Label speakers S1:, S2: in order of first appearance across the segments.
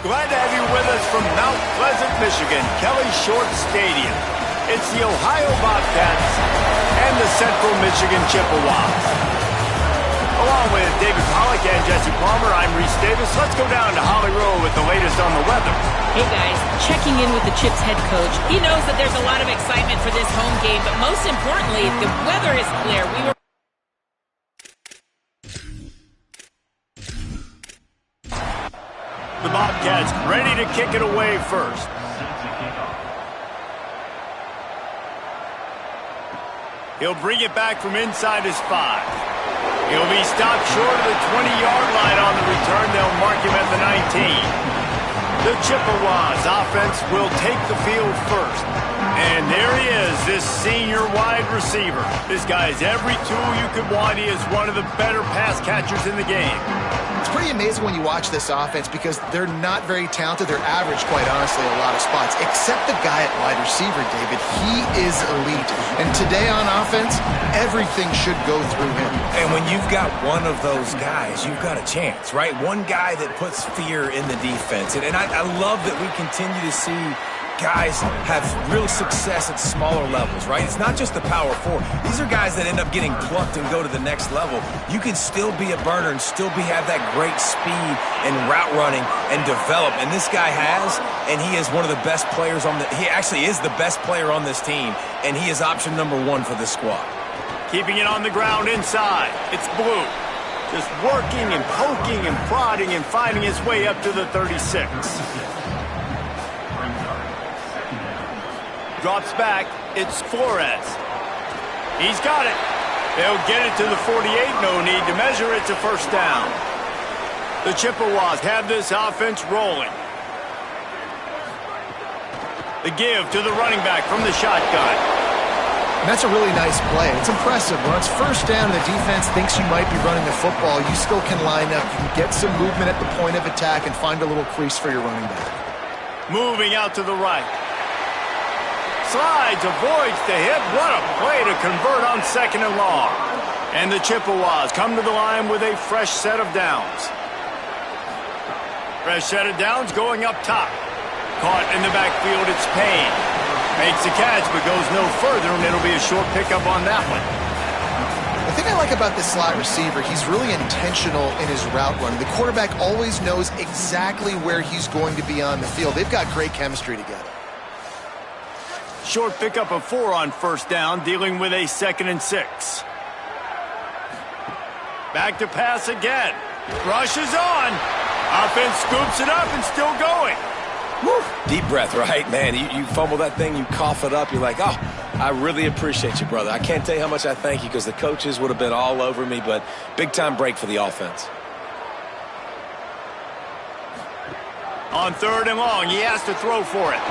S1: Glad to have you with us from Mount Pleasant, Michigan, Kelly Short Stadium. It's the Ohio Bobcats and the Central Michigan Chippewas. Along with David Pollack and Jesse Palmer, I'm Reese Davis. Let's go down to Holly Rowe with the latest on the weather.
S2: Hey guys, checking in with the Chips head coach. He knows that there's a lot of excitement for this home game, but most importantly, the weather is clear.
S1: The Bobcats ready to kick it away first. He'll bring it back from inside his 5. He'll be stopped short of the 20-yard line on the return. They'll mark him at the 19. The Chippewas offense will take the field first. And there he is, this senior wide receiver. This guy has every tool you could want. He is one of the better pass catchers in the game.
S3: It's pretty amazing when you watch this offense because they're not very talented. They're average, quite honestly, a lot of spots. Except the guy at wide receiver, David. He is elite. And today on offense, everything should go through him.
S4: And when you've got one of those guys, you've got a chance, right? One guy that puts fear in the defense. And I love that we continue to see guys have real success at smaller levels, right? It's not just the power 4. These are guys that end up getting plucked and go to the next level. You can still be a burner and still have that great speed and route running and develop. And this guy has, and he is one of the best players he actually is the best player on this team, and he is option number 1 for this squad.
S1: Keeping it on the ground inside. It's Blue. Just working and poking and prodding and finding his way up to the 36. Drops back. It's Flores. He's got it. They'll get it to the 48. No need to measure. It's a first down. The Chippewas have this offense rolling. The give to the running back from the shotgun.
S3: And that's a really nice play. It's impressive. When it's first down and the defense thinks you might be running the football, you still can line up. You can get some movement at the point of attack and find a little crease for your running back.
S1: Moving out to the right. Slides, avoids the hit. What a play to convert on 2nd and long. And the Chippewas come to the line with a fresh set of downs. Fresh set of downs going up top. Caught in the backfield, it's Payne. Makes the catch, but goes no further, and it'll be a short pickup on that one.
S3: The thing I like about this slot receiver, he's really intentional in his route run. The quarterback always knows exactly where he's going to be on the field. They've got great chemistry together.
S1: Short pickup of 4 on first down, dealing with a 2nd and 6. Back to pass again. Rushes on. Offense scoops it up and still going.
S4: Woo. Deep breath, right, man? You fumble that thing, you cough it up. You're like, oh, I really appreciate you, brother. I can't tell you how much I thank you because the coaches would have been all over me, but big-time break for the offense.
S1: On 3rd and long, he has to throw for it.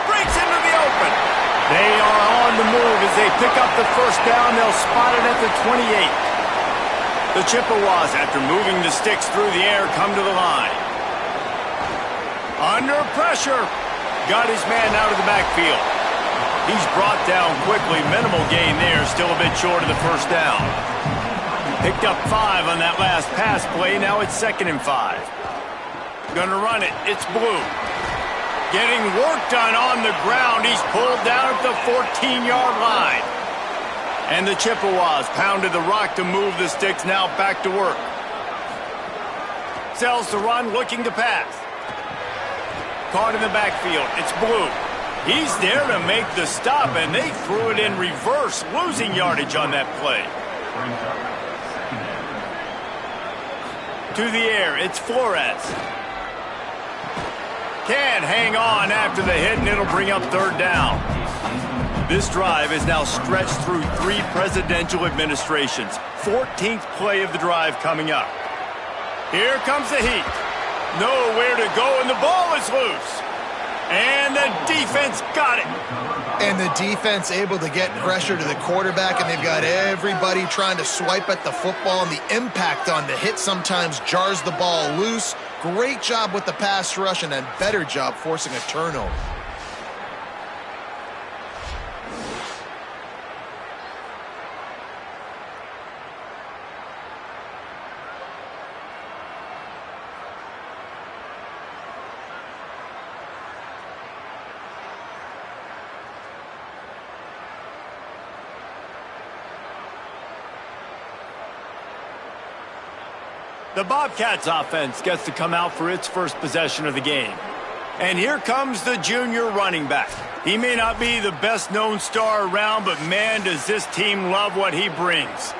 S1: Breaks into the open. They are on the move as they pick up the first down. They'll spot it at the 28. The Chippewas, after moving the sticks through the air, come to the line. Under pressure. Got his man out of the backfield. He's brought down quickly. Minimal gain there. Still a bit short of the first down. Picked up 5 on that last pass play. Now it's 2nd and 5. Gonna run it. It's Blue. Getting work done on the ground. He's pulled down at the 14-yard line. And the Chippewas pounded the rock to move the sticks. Now back to work. Sells to run, looking to pass. Caught in the backfield. It's Blue. He's there to make the stop, and they threw it in reverse, losing yardage on that play. To the air, it's Flores. Can't hang on after the hit, and it'll bring up 3rd down. This drive is now stretched through 3 presidential administrations. 14th play of the drive coming up. Here comes the heat. Nowhere to go, and the ball is loose. And the defense got it.
S3: And the defense able to get pressure to the quarterback, and they've got everybody trying to swipe at the football, and the impact on the hit sometimes jars the ball loose. Great job with the pass rush, and a better job forcing a turnover.
S1: The Bobcats offense gets to come out for its first possession of the game. And here comes the junior running back. He may not be the best-known star around, but man, does this team love what he brings.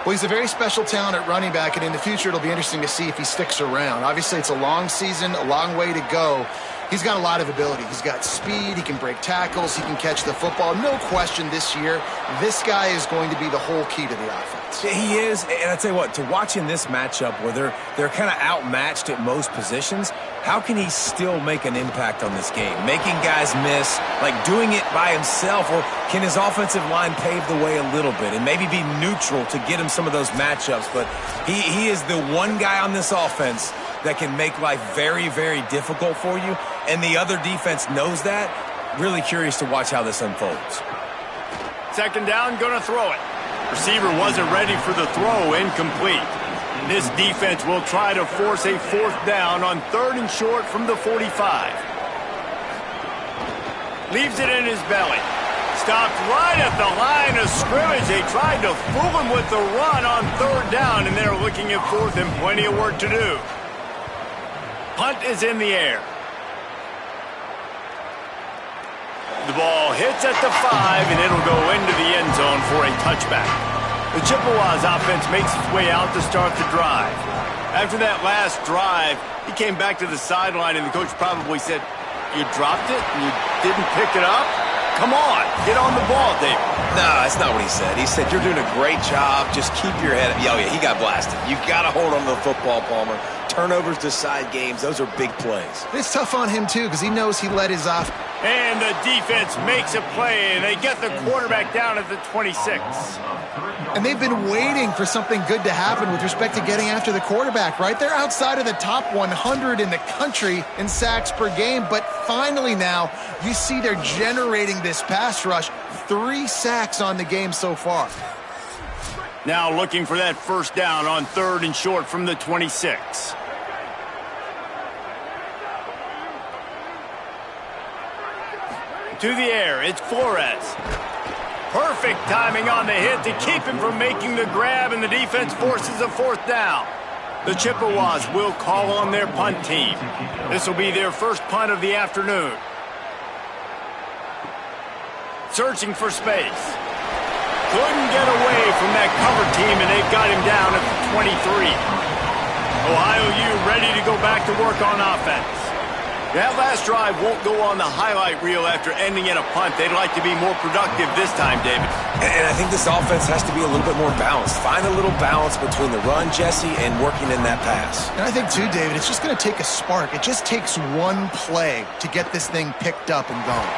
S3: Well, he's a very special talent at running back, and in the future it'll be interesting to see if he sticks around. Obviously, it's a long season, a long way to go. He's got a lot of ability. He's got speed, he can break tackles, he can catch the football. No question this year, this guy is going to be the whole key to the offense.
S4: He is, and I tell you what, to watch in this matchup where they're kind of outmatched at most positions, how can he still make an impact on this game? Making guys miss, like doing it by himself, or can his offensive line pave the way a little bit and maybe be neutral to get him some of those matchups? But he is the one guy on this offense that can make life very, very difficult for you, and the other defense knows that. Really curious to watch how this unfolds.
S1: Second down, going to throw it. Receiver wasn't ready for the throw, incomplete. This defense will try to force a fourth down on 3rd and short from the 45. Leaves it in his belly. Stopped right at the line of scrimmage. They tried to fool him with the run on 3rd down, and they're looking at 4th and plenty of work to do. Punt is in the air. The ball hits at the 5, and it'll go into the end zone for a touchback. The Chippewas offense makes its way out to start the drive. After that last drive, he came back to the sideline, and the coach probably said, "You dropped it and you didn't pick it up? Come on, get on the ball, David."
S4: No, that's not what he said. He said, "You're doing a great job. Just keep your head up." Oh, yeah, he got blasted. You got to hold on to the football, Palmer. Turnovers decide games. Those are big plays.
S3: It's tough on him, too, because he knows he let his off.
S1: And the defense makes a play, and they get the quarterback down at the 26.
S3: And they've been waiting for something good to happen with respect to getting after the quarterback, right? They're outside of the top 100 in the country in sacks per game, but finally now you see they're generating this pass rush. 3 sacks on the game so far.
S1: Now looking for that first down on 3rd and short from the 26. To the air, it's Flores. Perfect timing on the hit to keep him from making the grab, and the defense forces a 4th down. The Chippewas will call on their punt team. This will be their first punt of the afternoon. Searching for space. Couldn't get away from that cover team, and they've got him down at the 23. Ohio U ready to go back to work on offense. That last drive won't go on the highlight reel after ending in a punt. They'd like to be more productive this time, David.
S4: And I think this offense has to be a little bit more balanced. Find a little balance between the run, Jesse, and working in that pass.
S3: And I think, too, David, it's just going to take a spark. It just takes one play to get this thing picked up and going.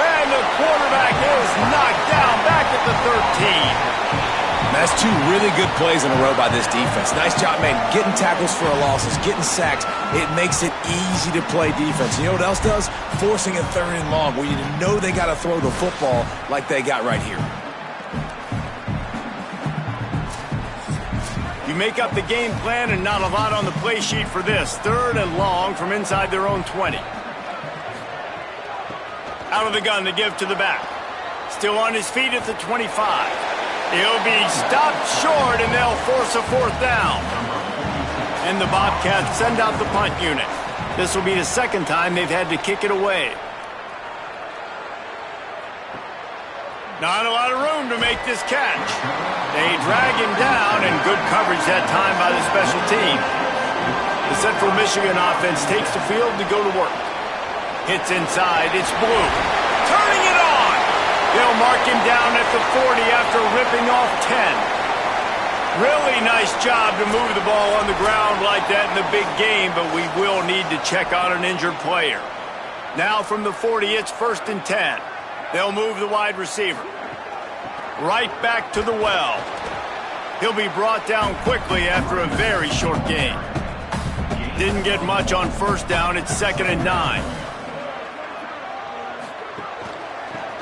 S1: And the quarterback is knocked down back at the 13.
S4: That's 2 really good plays in a row by this defense. Nice job, man, getting tackles for losses, getting sacks. It makes it easy to play defense. You know what else does? Forcing a 3rd and long where you know they got to throw the football like they got right here.
S1: You make up the game plan and not a lot on the play sheet for this. 3rd and long from inside their own 20. Out of the gun to give to the back. Still on his feet at the 25. He'll be stopped short, and they'll force a 4th down. And the Bobcats send out the punt unit. This will be the 2nd time they've had to kick it away. Not a lot of room to make this catch. They drag him down, and good coverage that time by the special team. The Central Michigan offense takes the field to go to work. Hits inside, it's Blue. Turning it on! They'll mark him down at the 40 after ripping off 10. Really nice job to move the ball on the ground like that in the big game, but we will need to check on an injured player. Now from the 40, it's 1st and 10. They'll move the wide receiver. Right back to the well. He'll be brought down quickly after a very short game. Didn't get much on 1st down, it's 2nd and 9.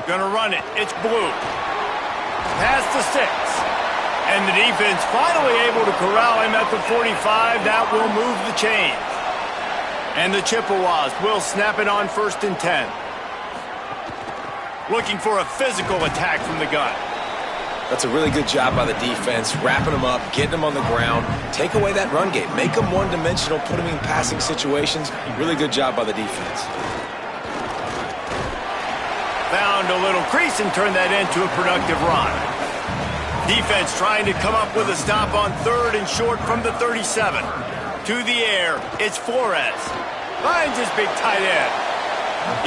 S1: Gonna run it. It's Blue. Past the 6. And the defense finally able to corral him at the 45. That will move the chains. And the Chippewas will snap it on 1st and 10. Looking for a physical attack from the gun.
S4: That's a really good job by the defense, wrapping them up, getting them on the ground, take away that run game, make them one-dimensional, put them in passing situations. Really good job by the defense.
S1: Found a little crease and turned that into a productive run. Defense trying to come up with a stop on 3rd and short from the 37. To the air, it's Flores. Finds his big tight end.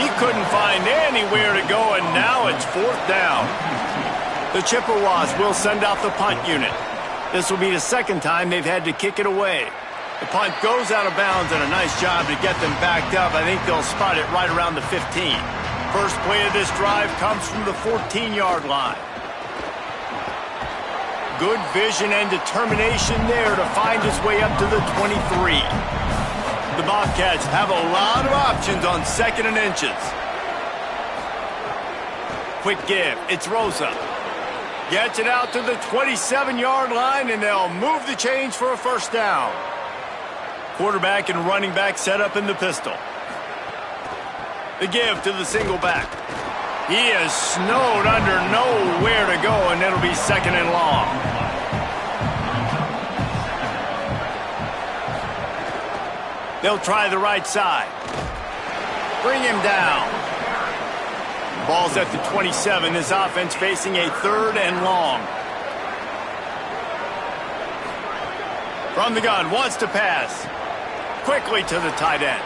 S1: He couldn't find anywhere to go, and now it's 4th down. The Chippewas will send out the punt unit. This will be the second time they've had to kick it away. The punt goes out of bounds, and a nice job to get them backed up. I think they'll spot it right around the 15. First play of this drive comes from the 14-yard line. Good vision and determination there to find his way up to the 23. The Bobcats have a lot of options on 2nd and inches. Quick give. It's Rosa. Gets it out to the 27-yard line, and they'll move the chains for a first down. Quarterback and running back set up in the pistol. The give to the single back. He is snowed under, nowhere to go, and it'll be 2nd and long. They'll try the right side. Bring him down. Ball's at the 27. This offense facing a 3rd and long. From the gun, wants to pass. Quickly to the tight end.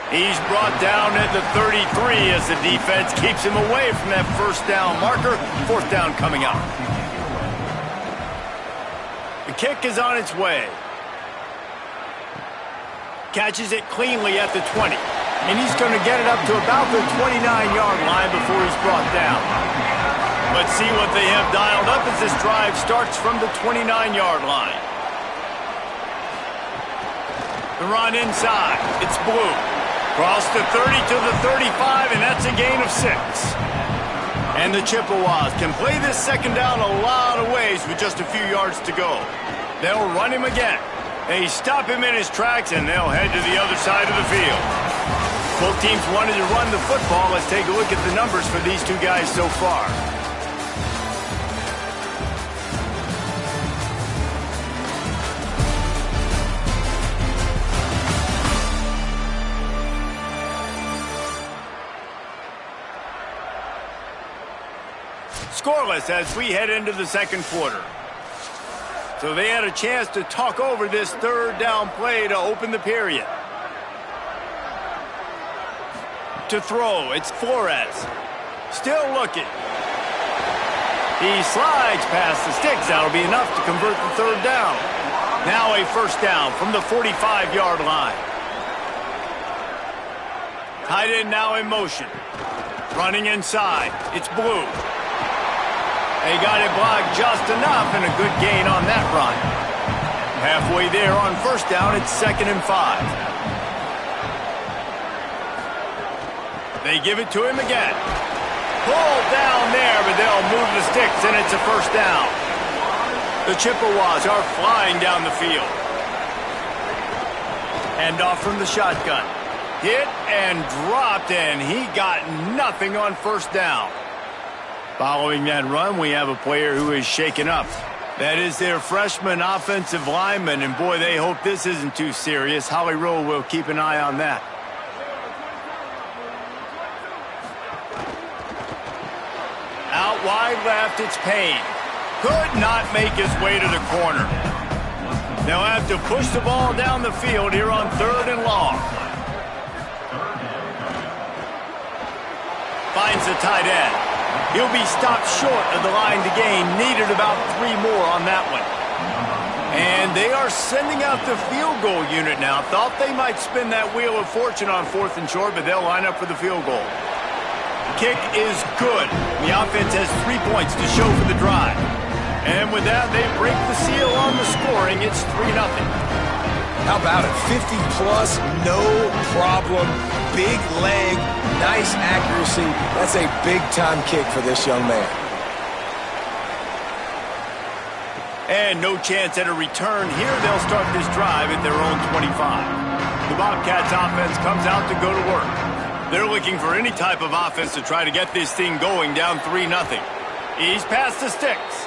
S1: He's brought down at the 33 as the defense keeps him away from that first down marker. 4th down coming up. The kick is on its way. Catches it cleanly at the 20. And he's going to get it up to about the 29-yard line before he's brought down. Let's see what they have dialed up as this drive starts from the 29-yard line. The run inside. It's Blue. Cross the 30 to the 35, and that's a gain of 6. And the Chippewas can play this second down a lot of ways with just a few yards to go. They'll run him again. They stop him in his tracks, and they'll head to the other side of the field. Both teams wanted to run the football. Let's take a look at the numbers for these two guys so far. Scoreless as we head into the second quarter. So they had a chance to talk over this 3rd down play to open the period. To throw, it's Flores. Still looking. He slides past the sticks. That'll be enough to convert the 3rd down. Now a first down from the 45-yard line. Tight end now in motion. Running inside. It's Blue. They got it blocked just enough, and a good gain on that run. Halfway there on first down, it's 2nd and 5. They give it to him again. Pulled down there, but they'll move the sticks, and it's a first down. The Chippewas are flying down the field. Hand off from the shotgun. Hit and dropped, and he got nothing on first down. Following that run, we have a player who is shaken up. That is their freshman offensive lineman, and boy, they hope this isn't too serious. Holly Rowe will keep an eye on that. Out wide left, it's Payne. Could not make his way to the corner. They'll have to push the ball down the field here on 3rd and long. Finds the tight end. He'll be stopped short of the line to gain. Needed about 3 more on that one. And they are sending out the field goal unit now. Thought they might spin that wheel of fortune on 4th and short, but they'll line up for the field goal. Kick is good. The offense has 3 points to show for the drive. And with that, they break the seal on the scoring. It's 3-0.
S4: How about it? 50-plus, no problem. Big leg, nice accuracy. That's a big-time kick for this young man.
S1: And no chance at a return here. They'll start this drive at their own 25. The Bobcats offense comes out to go to work. They're looking for any type of offense to try to get this thing going down 3-0. He's past the sticks.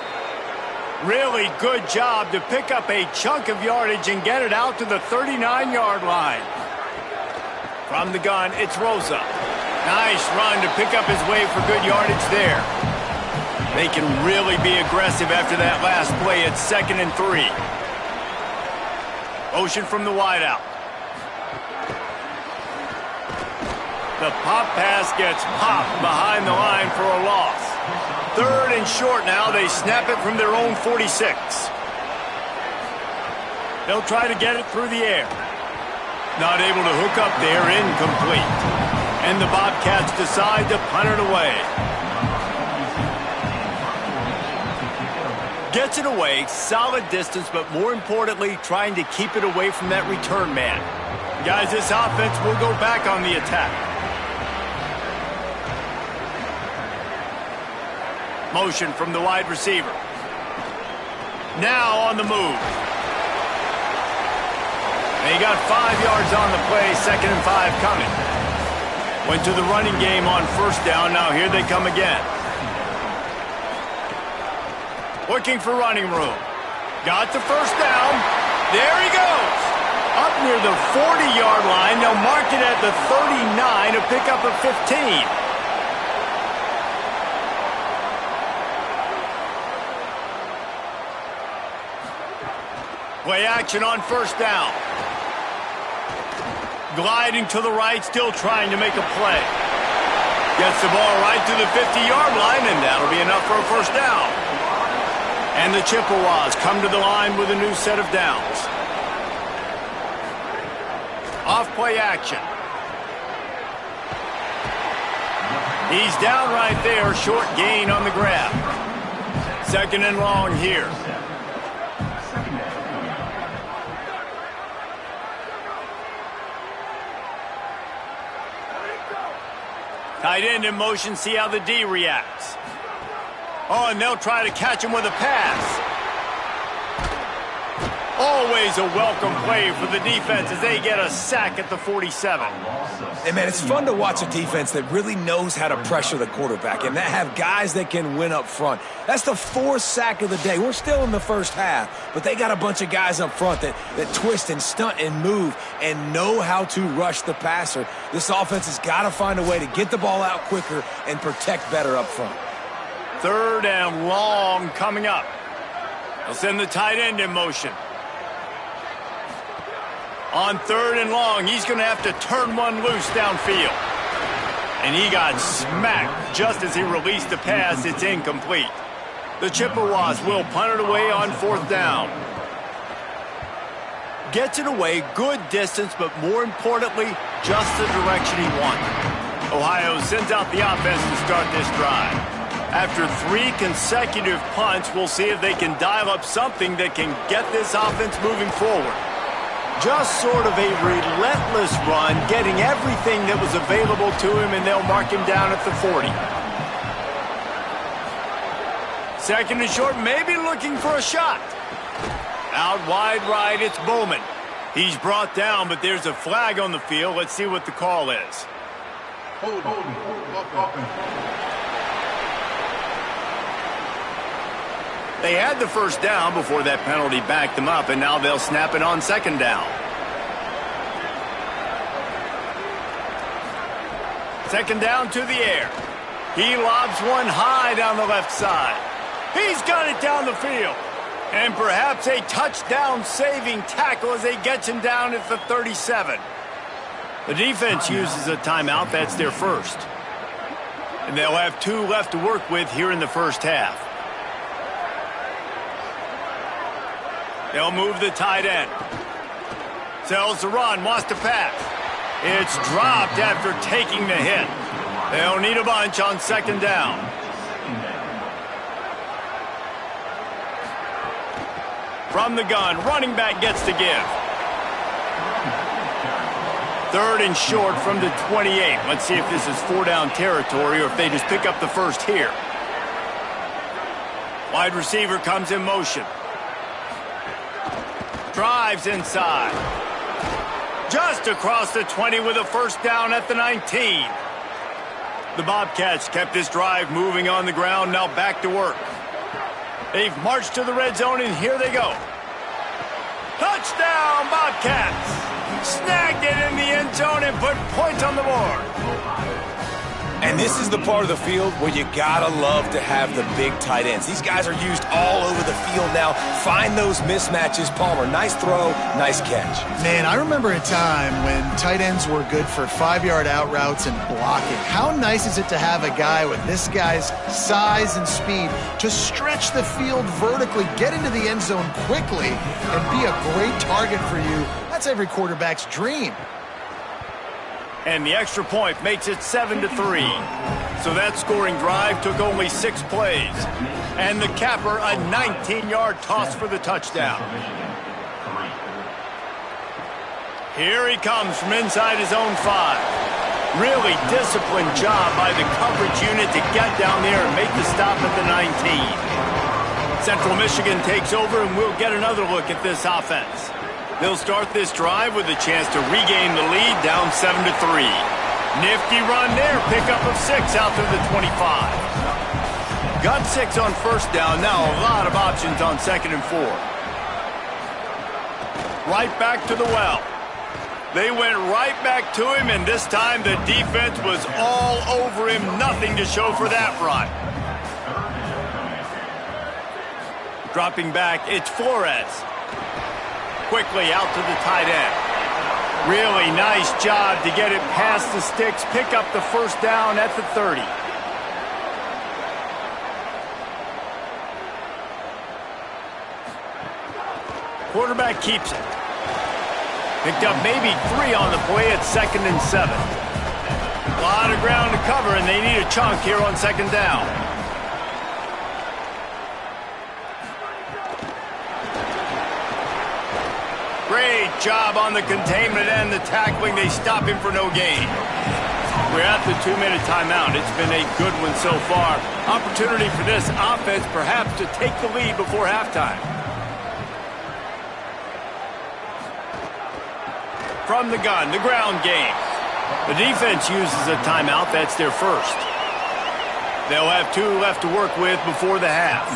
S1: Really good job to pick up a chunk of yardage and get it out to the 39-yard line. From the gun, it's Rosa. Nice run to pick up his way for good yardage there. They can really be aggressive after that last play. It's 2nd and 3. Motion from the wideout. The pop pass gets popped behind the line for a loss. 3rd and short now. They snap it from their own 46. They'll try to get it through the air. Not able to hook up there. Incomplete. And the Bobcats decide to punt it away. Gets it away, solid distance, but more importantly, trying to keep it away from that return man. Guys, this offense will go back on the attack. Motion from the wide receiver. Now on the move. They got 5 yards on the play, 2nd and 5 coming. Went to the running game on 1st down, now here they come again. Looking for running room. Got the 1st down. There he goes. Up near the 40-yard line. They'll mark it at the 39 to pick up a 15. Play action on 1st down. Gliding to the right, still trying to make a play. Gets the ball right to the 50-yard line, and that'll be enough for a 1st down. And the Chippewas come to the line with a new set of downs. Off play action. He's down right there, short gain on the grab. 2nd and long here. Tight end in motion, see how the D reacts. Oh, and they'll try to catch him with a pass. Always a welcome play for the defense as they get a sack at the 47.
S4: Hey, man, it's fun to watch a defense that really knows how to pressure the quarterback and that have guys that can win up front. That's the 4th sack of the day. We're still in the 1st half, but they got a bunch of guys up front that twist and stunt and move and know how to rush the passer. This offense has got to find a way to get the ball out quicker and protect better up front.
S1: 3rd and long coming up. They'll send the tight end in motion. On 3rd and long, he's going to have to turn one loose downfield. And he got smacked just as he released the pass. It's incomplete. The Chippewas will punt it away on 4th down. Gets it away, good distance, but more importantly, just the direction he wanted. Ohio sends out the offense to start this drive. After 3 consecutive punts, we'll see if they can dial up something that can get this offense moving forward. Just sort of a relentless run, getting everything that was available to him, and they'll mark him down at the 40. 2nd and short, maybe looking for a shot. Out wide right, it's Bowman. He's brought down, but there's a flag on the field. Let's see what the call is. They had the 1st down before that penalty backed them up, and now they'll snap it on 2nd down. 2nd down to the air. He lobs one high down the left side. He's got it down the field. And perhaps a touchdown-saving tackle as they get him down at the 37. The defense uses a timeout. That's their 1st. And they'll have 2 left to work with here in the 1st half. They'll move the tight end. Sells the run, wants to pass. It's dropped after taking the hit. They'll need a bunch on 2nd down. From the gun, running back gets to give. 3rd and short from the 28. Let's see if this is 4-down territory or if they just pick up the 1st here. Wide receiver comes in motion. Drives inside. Just across the 20 with a 1st down at the 19. The Bobcats kept this drive moving on the ground, now back to work. They've marched to the red zone, and here they go. Touchdown, Bobcats! Snagged it in the end zone and put points on the board.
S4: And this is the part of the field where you gotta love to have the big tight ends. These guys are used all over the field now. Find those mismatches. Palmer, nice throw, nice catch.
S3: Man, I remember a time when tight ends were good for 5-yard out routes and blocking. How nice is it to have a guy with this guy's size and speed to stretch the field vertically, get into the end zone quickly, and be a great target for you? That's every quarterback's dream.
S1: And the extra point makes it 7-3. So that scoring drive took only 6 plays. And the capper, a 19-yard toss for the touchdown. Here he comes from inside his own 5. Really disciplined job by the coverage unit to get down there and make the stop at the 19. Central Michigan takes over, and we'll get another look at this offense. They'll start this drive with a chance to regain the lead, down 7-3. Nifty run there, pickup of 6 out to the 25. Got 6 on first down, now a lot of options on 2nd and 4. Right back to the well. They went right back to him, and this time the defense was all over him, nothing to show for that run. Dropping back, it's Flores. Quickly out to the tight end. Really nice job to get it past the sticks, pick up the first down at the 30. Quarterback keeps it. Picked up maybe 3 on the play at 2nd and 7. A lot of ground to cover, and they need a chunk here on 2nd down. Great job on the containment and the tackling. They stop him for no gain. We're at the 2-minute timeout. It's been a good one so far. Opportunity for this offense perhaps to take the lead before halftime. From the gun, the ground game. The defense uses a timeout. That's their first. They'll have 2 left to work with before the half.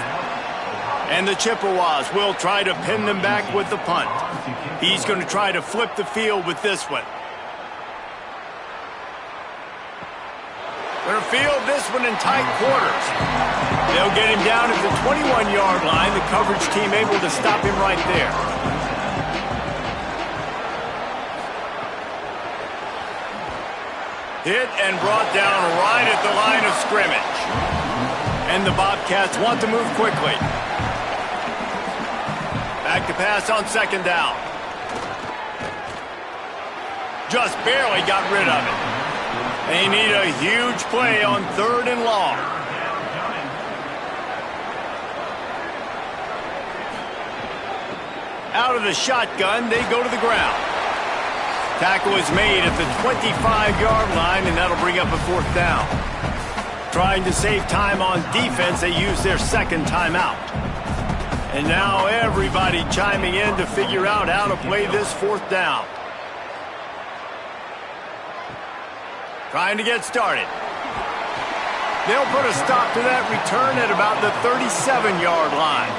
S1: And the Chippewas will try to pin them back with the punt. He's going to try to flip the field with this one. Going to field this one in tight quarters. They'll get him down at the 21-yard line. The coverage team able to stop him right there. Hit and brought down right at the line of scrimmage. And the Bobcats want to move quickly. Back to pass on 2nd down. Just barely got rid of it. They need a huge play on 3rd and long. Out of the shotgun, they go to the ground. Tackle is made at the 25-yard line, and that'll bring up a 4th down. Trying to save time on defense, they use their 2nd timeout. And now everybody chiming in to figure out how to play this 4th down. Trying to get started. They'll put a stop to that return at about the 37-yard line.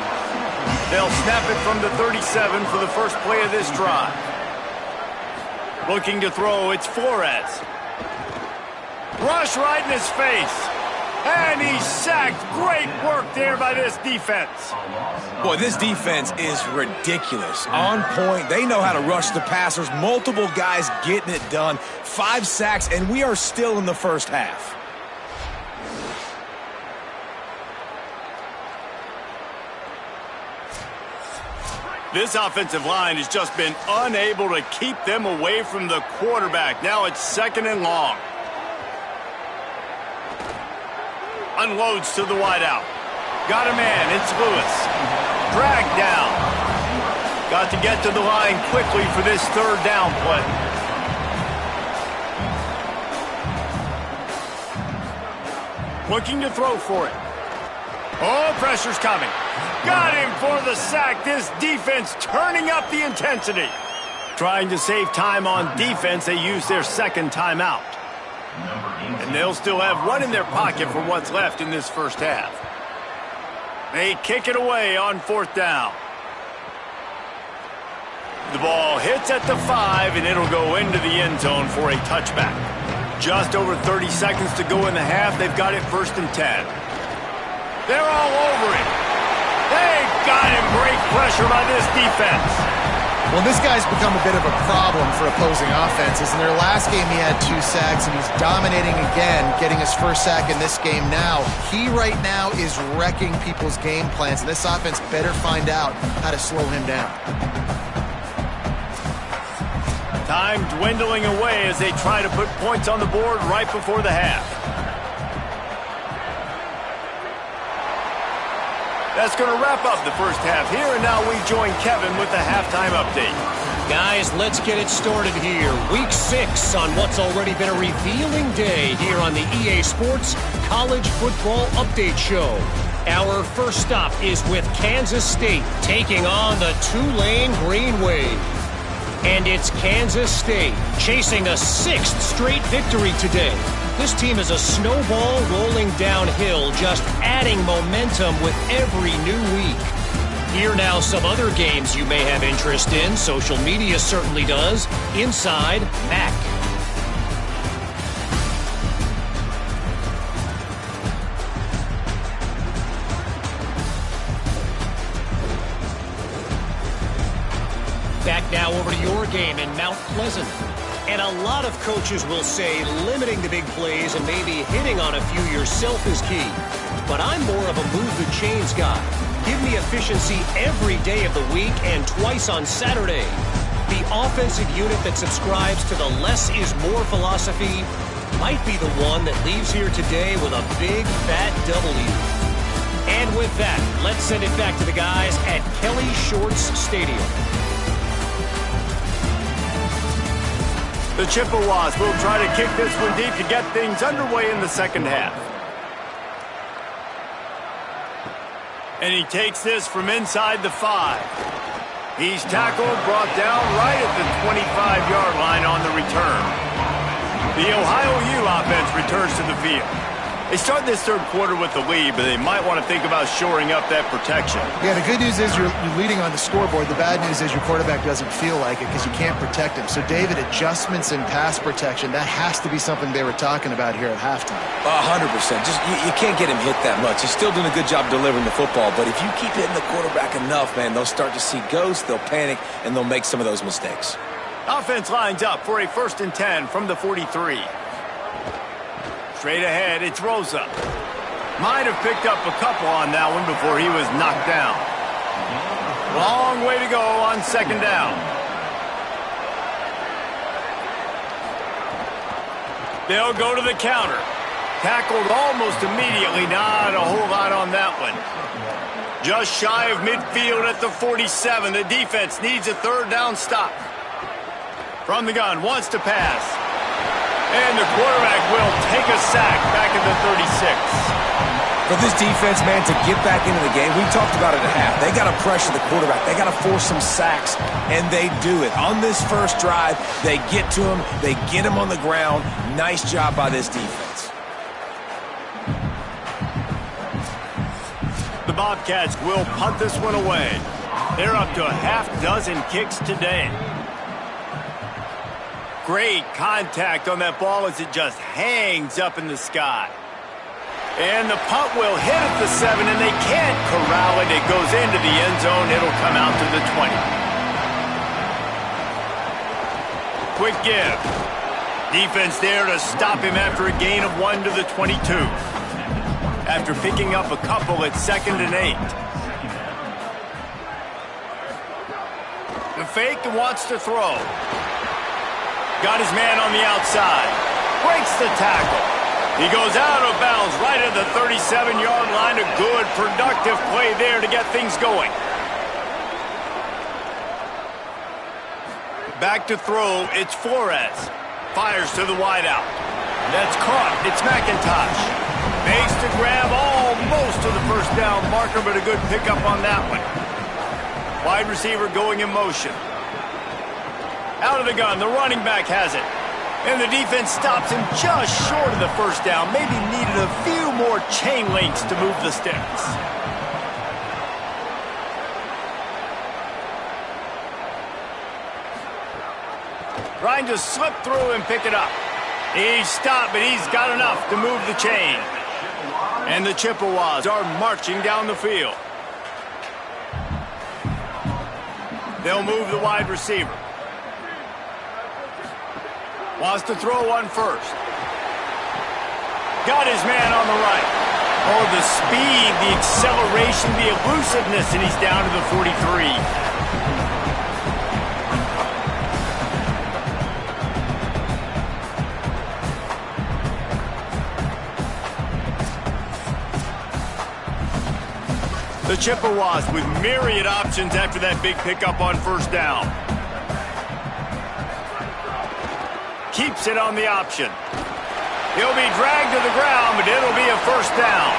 S1: They'll snap it from the 37 for the first play of this drive. Looking to throw, it's Flores. Rush right in his face. And he's sacked. Great work there by this defense.
S4: Boy, this defense is ridiculous. On point. They know how to rush the passers. Multiple guys getting it done. 5 sacks, and we are still in the first half.
S1: This offensive line has just been unable to keep them away from the quarterback. Now it's 2nd and long. Unloads to the wideout. Got a man. It's Lewis. Dragged down. Got to get to the line quickly for this 3rd down play. Looking to throw for it. Oh, pressure's coming. Got him for the sack. This defense turning up the intensity. Trying to save time on defense, they use their 2nd timeout. And they'll still have 1 in their pocket for what's left in this first half. They kick it away on 4th down. The ball hits at the 5, and it'll go into the end zone for a touchback. Just over 30 seconds to go in the half. They've got it 1st and 10. They're all over it. They've got him. Great pressure by this defense.
S3: Well, this guy's become a bit of a problem for opposing offenses. In their last game, he had 2 sacks, and he's dominating again, getting his first sack in this game now. He right now is wrecking people's game plans, and this offense better find out how to slow him down.
S1: Time dwindling away as they try to put points on the board right before the half. That's going to wrap up the first half here, and now we join Kevin with the halftime update.
S5: Guys, let's get it started here. Week 6 on what's already been a revealing day here on the EA Sports College Football Update Show. Our first stop is with Kansas State taking on the Tulane Green Wave. And it's Kansas State chasing a 6th straight victory today. This team is a snowball rolling downhill, just adding momentum with every new week. Here now some other games you may have interest in. Social media certainly does. Inside Mac. Back now over to your game in Mount Pleasant. And a lot of coaches will say limiting the big plays and maybe hitting on a few yourself is key. But I'm more of a move the chains guy. Give me efficiency every day of the week and twice on Saturday. The offensive unit that subscribes to the less is more philosophy might be the one that leaves here today with a big fat W. And with that, let's send it back to the guys at Kelly Shorts Stadium.
S1: The Chippewas will try to kick this one deep to get things underway in the second half. And he takes this from inside the 5. He's tackled, brought down right at the 25-yard line on the return. The Ohio U offense returns to the field. They start this third quarter with the lead, but they might want to think about shoring up that protection.
S3: Yeah, the good news is you're leading on the scoreboard. The bad news is your quarterback doesn't feel like it because you can't protect him. So, David, adjustments in pass protection, that has to be something they were talking about here at halftime.
S4: 100%. Just you can't get him hit that much. He's still doing a good job delivering the football, but if you keep hitting the quarterback enough, man, they'll start to see ghosts, they'll panic, and they'll make some of those mistakes.
S1: Offense lines up for a 1st and 10 from the 43. Straight ahead, it's Rosa. Might have picked up a couple on that one before he was knocked down. Long way to go on 2nd down. They'll go to the counter. Tackled almost immediately. Not a whole lot on that one. Just shy of midfield at the 47. The defense needs a 3rd down stop. From the gun, wants to pass. And the quarterback will take a sack back at the 36.
S4: For this defense, man, to get back into the game, we talked about it at half. They got to pressure the quarterback. They got to force some sacks, and they do it. On this first drive, they get to him. They get him on the ground. Nice job by this defense.
S1: The Bobcats will punt this one away. They're up to a half dozen kicks today. Great contact on that ball as it just hangs up in the sky. And the punt will hit at the 7, and they can't corral it. It goes into the end zone. It'll come out to the 20. Quick give. Defense there to stop him after a gain of 1 to the 22. After picking up a couple at 2nd and 8. The fake wants to throw. Got his man on the outside. Breaks the tackle. He goes out of bounds right at the 37-yard line. A good, productive play there to get things going. Back to throw. It's Flores. Fires to the wideout. That's caught. It's McIntosh. Makes the grab almost to the 1st down marker, but a good pickup on that one. Wide receiver going in motion. Out of the gun, the running back has it. And the defense stops him just short of the 1st down. Maybe needed a few more chain links to move the sticks. Trying to slip through and pick it up. He's stopped, but he's got enough to move the chain. And the Chippewas are marching down the field. They'll move the wide receiver. Wants to throw one first. Got his man on the right. Oh, the speed, the acceleration, the elusiveness, and he's down to the 43. The Chippewas with myriad options after that big pickup on first down. Keeps it on the option. He'll be dragged to the ground, but it'll be a first down.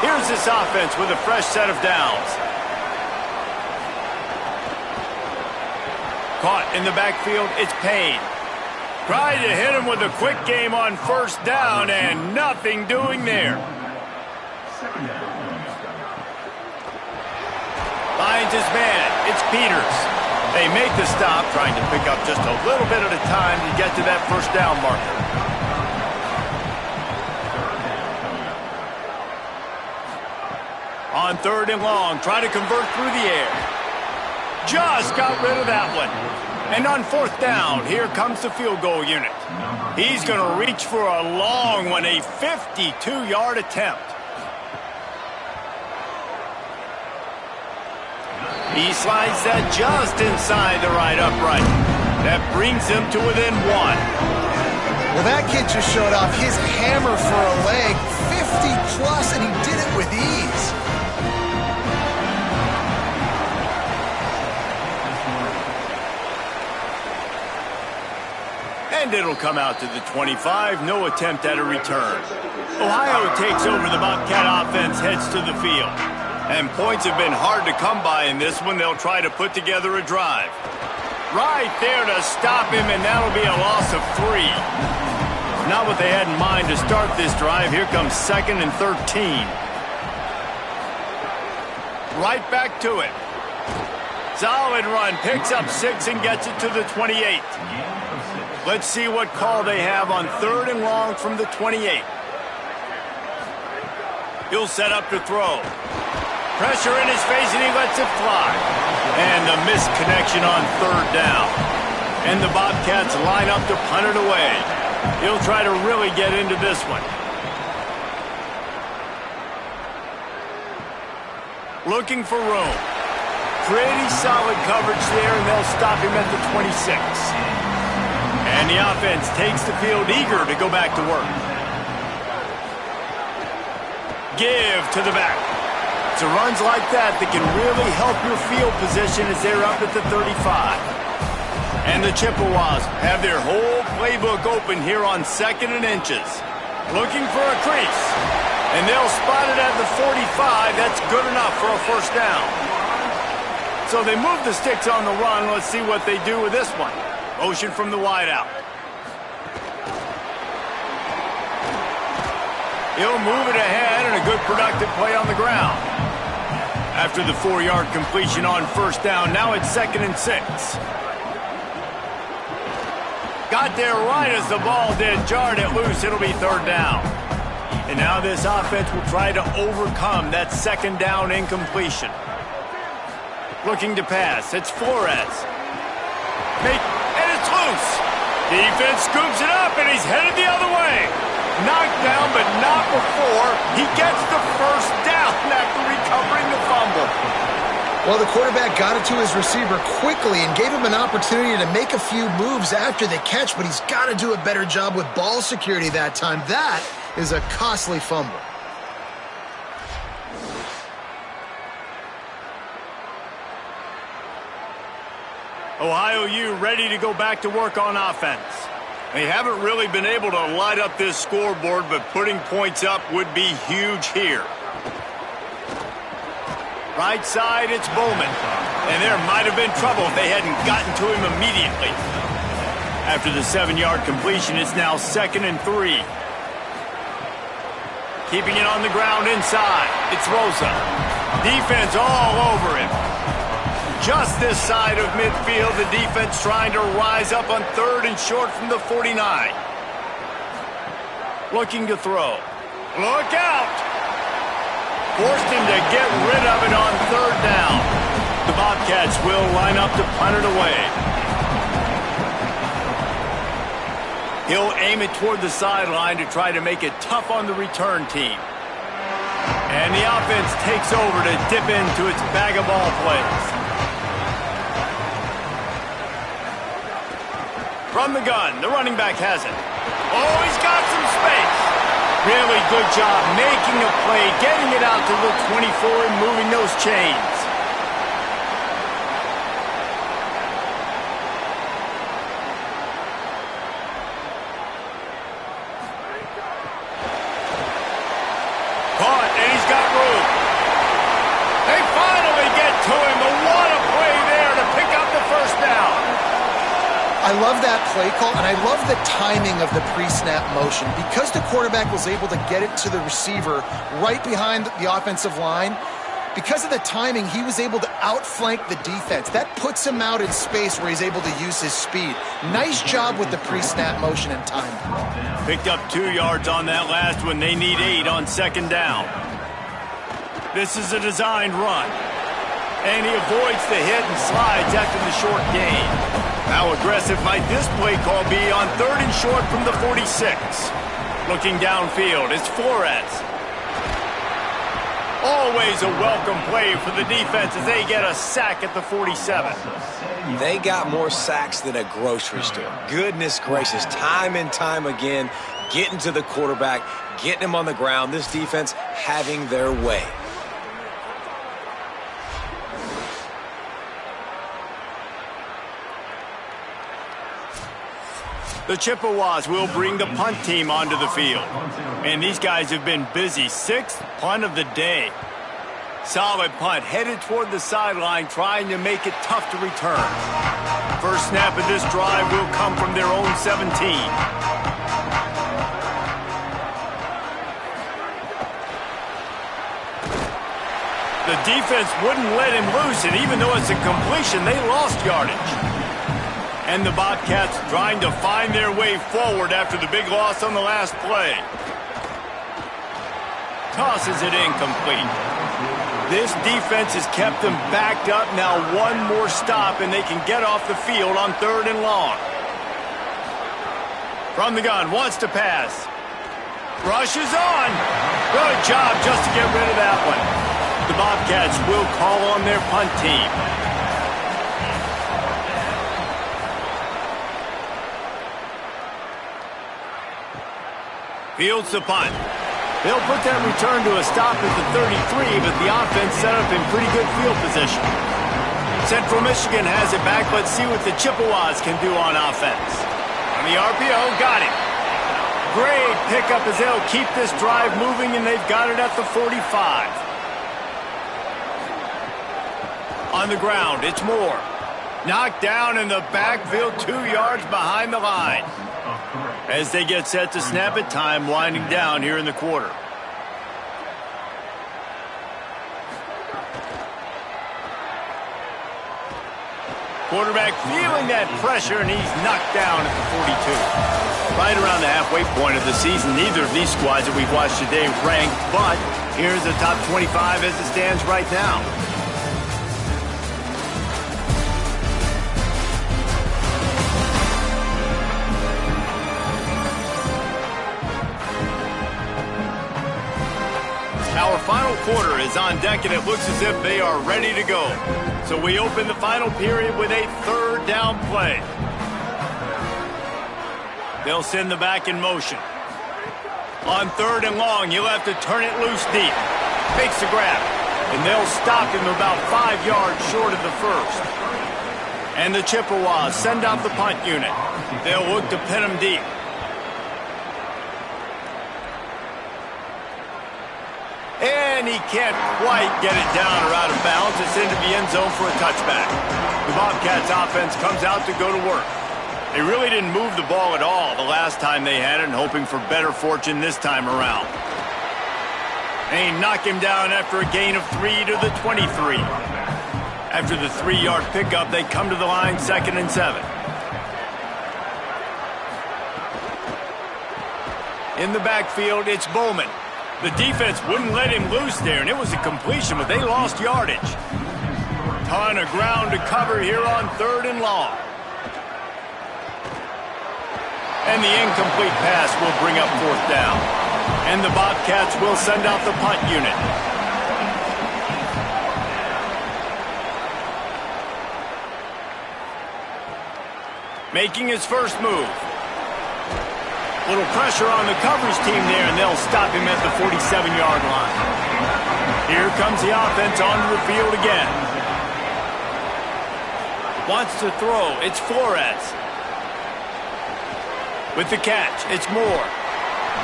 S1: Here's this offense with a fresh set of downs. Caught in the backfield, it's Payne. Tried to hit him with a quick game on first down, and nothing doing there. Finds his man. It's Peters. They make the stop, trying to pick up just a little bit at a time to get to that first down marker. On 3rd and long, try to convert through the air. Just got rid of that one. And on 4th down, here comes the field goal unit. He's going to reach for a long one, a 52-yard attempt. He slides that just inside the right upright. That brings him to within 1.
S3: Well, that kid just showed off his hammer for a leg, 50-plus, and he did it with ease.
S1: And it'll come out to the 25. No attempt at a return. Ohio takes over. The Bobcat offense heads to the field. And points have been hard to come by in this one. They'll try to put together a drive. Right there to stop him, and that'll be a loss of 3. Not what they had in mind to start this drive. Here comes 2nd and 13. Right back to it. Solid run. Picks up 6 and gets it to the 28. Let's see what call they have on 3rd and long from the 28. He'll set up to throw. Pressure in his face, and he lets it fly. And the missed connection on 3rd down. And the Bobcats line up to punt it away. He'll try to really get into this one. Looking for room. Pretty solid coverage there, and they'll stop him at the 26. And the offense takes the field, eager to go back to work. Give to the back. It's runs like that can really help your field position as they're up at the 35. And the Chippewas have their whole playbook open here on 2nd and inches. Looking for a crease. And they'll spot it at the 45. That's good enough for a first down. So they move the sticks on the run. Let's see what they do with this one. Motion from the wideout. He'll move it ahead, and a good productive play on the ground. After the 4-yard completion on first down, now it's 2nd and 6. Got there right as the ball did, jarred it loose. It'll be 3rd down. And now this offense will try to overcome that 2nd down incompletion. Looking to pass, it's Flores. And it's loose. Defense scoops it up, and he's headed the other way. Knocked down, but not before he gets the first down after recovering the fumble.
S3: Well, the quarterback got it to his receiver quickly and gave him an opportunity to make a few moves after the catch, but he's got to do a better job with ball security that time. That is a costly fumble.
S1: Ohio U ready to go back to work on offense. They haven't really been able to light up this scoreboard, but putting points up would be huge here. Right side, it's Bowman. And there might have been trouble if they hadn't gotten to him immediately. After the 7-yard completion, it's now 2nd and 3. Keeping it on the ground inside. It's Rosa. Defense all over him. Just this side of midfield, the defense trying to rise up on 3rd and short from the 49. Looking to throw. Look out! Forced him to get rid of it on 3rd down. The Bobcats will line up to punt it away. He'll aim it toward the sideline to try to make it tough on the return team. And the offense takes over to dip into its bag of ball plays. From the gun, the running back has it. Oh, he's got some space. Really good job making a play, getting it out to the 24 and moving those chains. Caught, and he's got room. They finally get to him, but what a play there to pick up the 1st down.
S3: I love that play call, and I love the timing of the pre-snap motion. Because the quarterback was able to get it to the receiver right behind the offensive line, because of the timing, he was able to outflank the defense. That puts him out in space where he's able to use his speed. Nice job with the pre-snap motion and timing.
S1: Picked up 2 yards on that last one. They need 8 on 2nd down. This is a designed run. And he avoids the hit and slides after the short gain. How aggressive might this play call be on 3rd and short from the 46? Looking downfield, it's Flores. Always a welcome play for the defense as they get a sack at the 47.
S4: They got more sacks than a grocery store. Goodness gracious, time and time again, getting to the quarterback, getting him on the ground. This defense having their way.
S1: The Chippewas will bring the punt team onto the field. And these guys have been busy. 6th punt of the day. Solid punt, headed toward the sideline, trying to make it tough to return. First snap of this drive will come from their own 17. The defense wouldn't let him loose, and even though it's a completion, they lost yardage. And the Bobcats trying to find their way forward after the big loss on the last play. Tosses it incomplete. This defense has kept them backed up. Now 1 more stop, and they can get off the field on 3rd and long. From the gun, wants to pass. Rushes on. Good job just to get rid of that one. The Bobcats will call on their punt team. Fields the punt. They'll put that return to a stop at the 33, but the offense set up in pretty good field position. Central Michigan has it back. Let's see what the Chippewas can do on offense. On the RPO, got it. Great pickup as they'll keep this drive moving, and they've got it at the 45. On the ground, it's Moore. Knocked down in the backfield, 2 yards behind the line. As they get set to snap it, time winding down here in the quarter. Quarterback feeling that pressure, and he's knocked down at the 42. Right around the halfway point of the season, neither of these squads that we've watched today ranked, but here's the top 25 as it stands right now. Our final quarter is on deck, and it looks as if they are ready to go. So we open the final period with a 3rd down play. They'll send the back in motion. On 3rd and long, you'll have to turn it loose deep. Makes the grab, and they'll stop him about 5 yards short of the 1st. And the Chippewas send out the punt unit. They'll look to pin him deep. And he can't quite get it down or out of bounds. It's into the end zone for a touchback. The Bobcats offense comes out to go to work. They really didn't move the ball at all the last time they had it, and hoping for better fortune this time around. They knock him down after a gain of 3 to the 23. After the 3-yard pickup, they come to the line 2nd and 7. In the backfield, it's Bowman. The defense wouldn't let him loose there, and it was a completion, but they lost yardage. Ton of ground to cover here on 3rd and long. And the incomplete pass will bring up 4th down. And the Bobcats will send out the punt unit. Making his first move. Little pressure on the coverage team there, and they'll stop him at the 47-yard line. Here comes the offense onto the field again. Wants to throw. It's Flores. With the catch, it's Moore.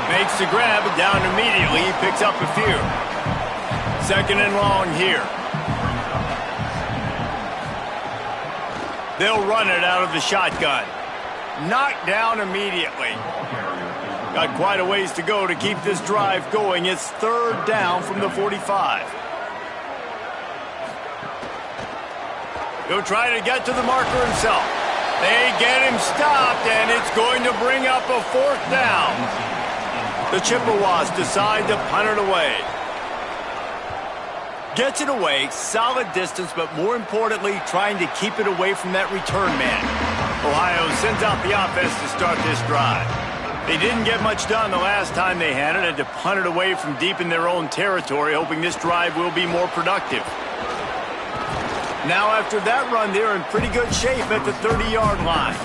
S1: Makes the grab, down immediately. He picks up a few. 2nd and long here. They'll run it out of the shotgun. Knocked down immediately. Got quite a ways to go to keep this drive going. It's 3rd down from the 45. He'll try to get to the marker himself. They get him stopped, and it's going to bring up a 4th down. The Chippewas decide to punt it away. Gets it away, solid distance, but more importantly, trying to keep it away from that return man. Ohio sends out the offense to start this drive. They didn't get much done the last time they had it. Had to punt it away from deep in their own territory, hoping this drive will be more productive. Now after that run, they're in pretty good shape at the 30-yard line.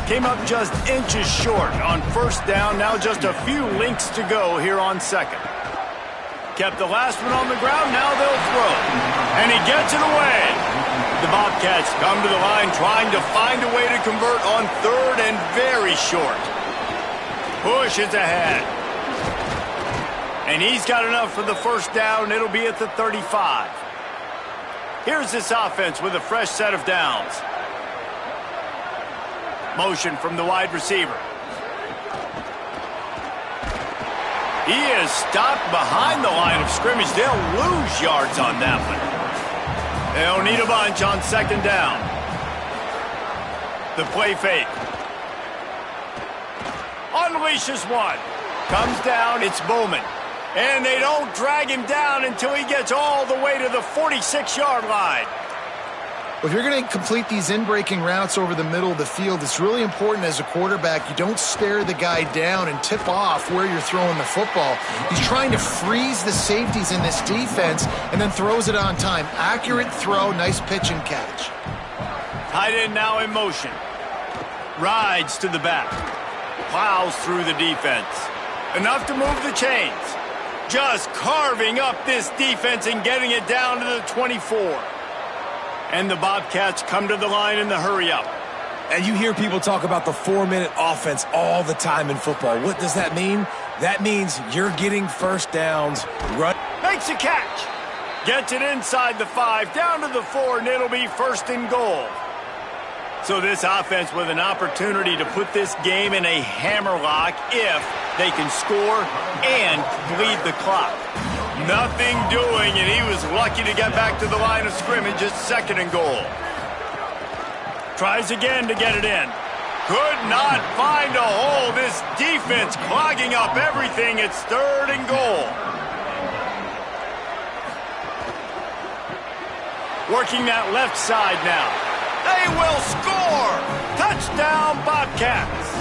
S1: Came up just inches short on 1st down. Now just a few links to go here on 2nd. Kept the last one on the ground. Now they'll throw. And he gets it away. The Bobcats come to the line trying to find a way to convert on 3rd and very short. Push is ahead. And he's got enough for the 1st down. It'll be at the 35. Here's this offense with a fresh set of downs. Motion from the wide receiver. He is stopped behind the line of scrimmage. They'll lose yards on that one. They'll need a bunch on 2nd down. The play fake. Unleashes one. Comes down, it's Bowman. And they don't drag him down until he gets all the way to the 46-yard line.
S3: Well, if you're going to complete these in-breaking routes over the middle of the field, it's really important as a quarterback you don't stare the guy down and tip off where you're throwing the football. He's trying to freeze the safeties in this defense and then throws it on time. Accurate throw, nice pitch and catch.
S1: Tight end now in motion. Rides to the back. Plows through the defense. Enough to move the chains. Just carving up this defense and getting it down to the 24. And the Bobcats come to the line in the hurry-up.
S4: And you hear people talk about the 4-minute offense all the time in football. What does that mean? That means you're getting 1st downs.
S1: Makes a catch. Gets it inside the 5, down to the 4, and it'll be 1st and goal. So this offense with an opportunity to put this game in a hammerlock if they can score and bleed the clock. Nothing doing, and he was lucky to get back to the line of scrimmage. It's 2nd and goal. Tries again to get it in. Could not find a hole. This defense clogging up everything. It's 3rd and goal. Working that left side now. They will score! Touchdown, Bobcats!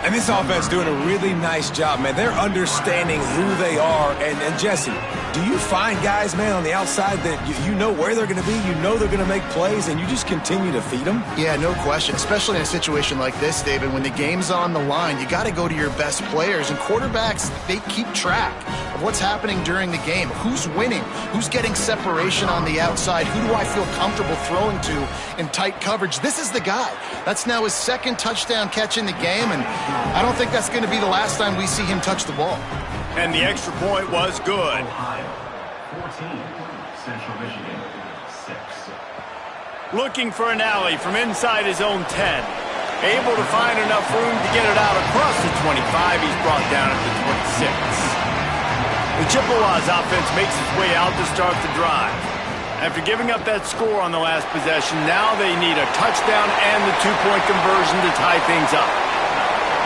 S4: And this offense doing a really nice job, man. They're understanding who they are. And Jesse, do you find guys, man, on the outside that you know where they're going to be, you know they're going to make plays, and you just continue to feed them?
S3: Yeah, no question, especially in a situation like this, David. When the game's on the line, you got to go to your best players. And quarterbacks, they keep track of what's happening during the game. Who's winning? Who's getting separation on the outside? Who do I feel comfortable throwing to in tight coverage? This is the guy. That's now his 2nd touchdown catch in the game, and I don't think that's going to be the last time we see him touch the ball.
S1: And the extra point was good.
S6: 14, Central Michigan, 6.
S1: Looking for an alley from inside his own 10. Able to find enough room to get it out across the 25. He's brought down at the 26. The Chippewas offense makes its way out to start the drive. After giving up that score on the last possession, now they need a touchdown and the two-point conversion to tie things up.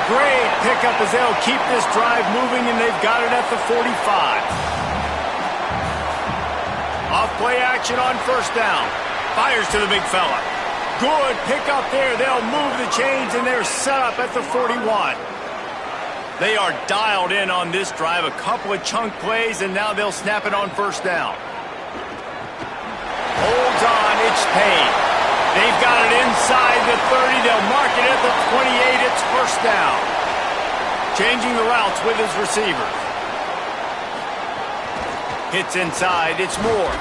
S1: Great pickup as they'll keep this drive moving, and they've got it at the 45. Off play action on first down. Fires to the big fella. Good pickup there. They'll move the chains, and they're set up at the 41. They are dialed in on this drive. A couple of chunk plays, and now they'll snap it on first down. Holds on. It's Payne. They've got it inside the 30. They'll mark it at the 28. It's first down. Changing the routes with his receiver. Hits inside. It's Moore.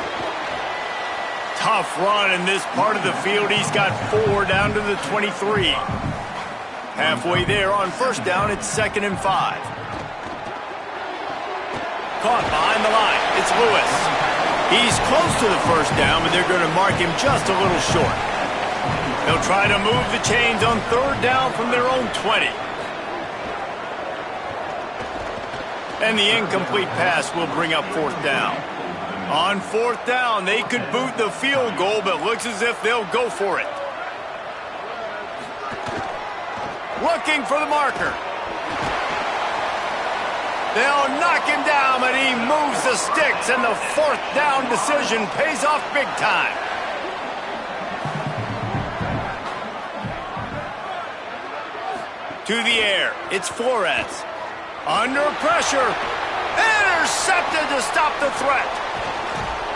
S1: Tough run in this part of the field. He's got 4 down to the 23. Halfway there on first down. It's 2nd and 5. Caught behind the line. It's Lewis. He's close to the first down, but they're going to mark him just a little short. They'll try to move the chains on 3rd down from their own 20. And the incomplete pass will bring up 4th down. On 4th down, they could boot the field goal, but looks as if they'll go for it. Looking for the marker. They'll knock him down, but he moves the sticks, and the 4th down decision pays off big time. To the air, it's Flores. Under pressure. Intercepted to stop the threat.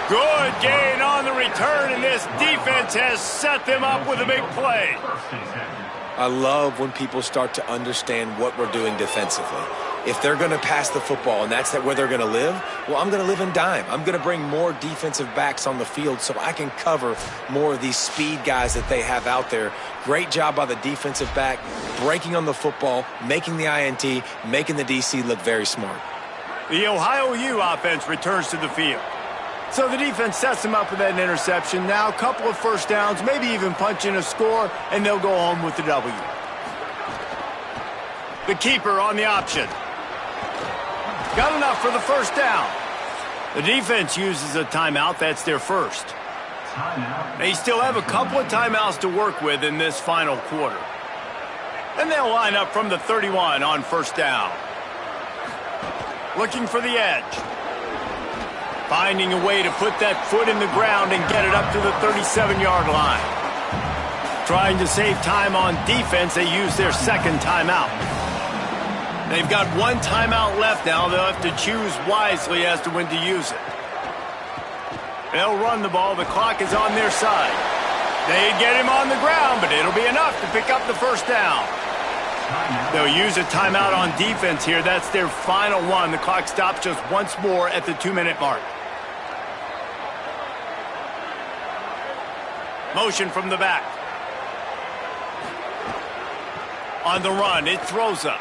S1: Good gain on the return, and this defense has set them up with a big play.
S4: I love when people start to understand what we're doing defensively. If they're going to pass the football and that's where they're going to live, well, I'm going to live in dime. I'm going to bring more defensive backs on the field so I can cover more of these speed guys that they have out there. Great job by the defensive back, breaking on the football, making the INT, making the DC look very smart.
S1: The Ohio U offense returns to the field. So the defense sets them up with that interception. Now a couple of first downs, maybe even punch in a score, and they'll go home with the W. The keeper on the option. Got enough for the first down. The defense uses a timeout. That's their first. They still have a couple of timeouts to work with in this final quarter. And they'll line up from the 31 on first down. Looking for the edge. Finding a way to put that foot in the ground and get it up to the 37-yard line. Trying to save time on defense, they use their second timeout. They've got one timeout left now. They'll have to choose wisely as to when to use it. They'll run the ball. The clock is on their side. They get him on the ground, but it'll be enough to pick up the first down. They'll use a timeout on defense here. That's their final one. The clock stops just once more at the 2-minute mark. Motion from the back. On the run, it throws up.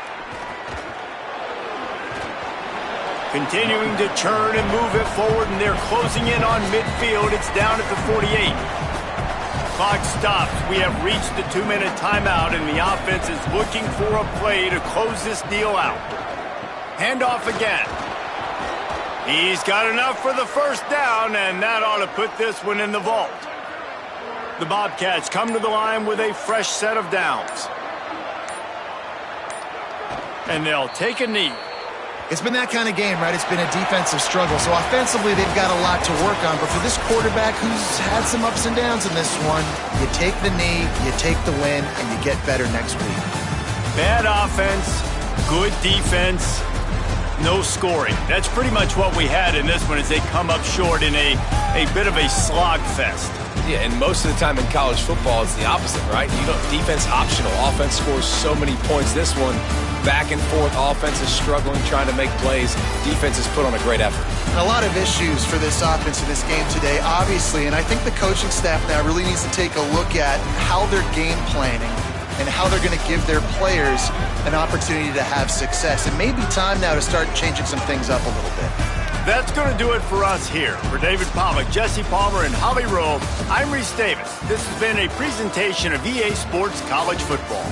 S1: Continuing to churn and move it forward, and they're closing in on midfield. It's down at the 48. Clock stops. We have reached the 2-minute timeout, and the offense is looking for a play to close this deal out. Handoff again. He's got enough for the first down, and that ought to put this one in the vault. The Bobcats come to the line with a fresh set of downs. And they'll take a knee.
S3: It's been that kind of game, right? It's been a defensive struggle. So offensively, they've got a lot to work on. But for this quarterback who's had some ups and downs in this one, you take the knee, you take the win, and you get better next week.
S1: Bad offense, good defense, no scoring. That's pretty much what we had in this one as they come up short in a bit of a slog fest.
S4: Yeah, and most of the time in college football, it's the opposite, right? You know, defense optional. Offense scores so many points. This one, back and forth. Offense is struggling, trying to make plays. Defense has put on a great effort.
S3: And a lot of issues for this offense in this game today, obviously. And I think the coaching staff now really needs to take a look at how they're game planning and how they're going to give their players an opportunity to have success. It may be time now to start changing some things up a little bit.
S1: That's going to do it for us here. For David Pollack, Jesse Palmer, and Holly Rowe, I'm Reese Davis. This has been a presentation of EA Sports College Football.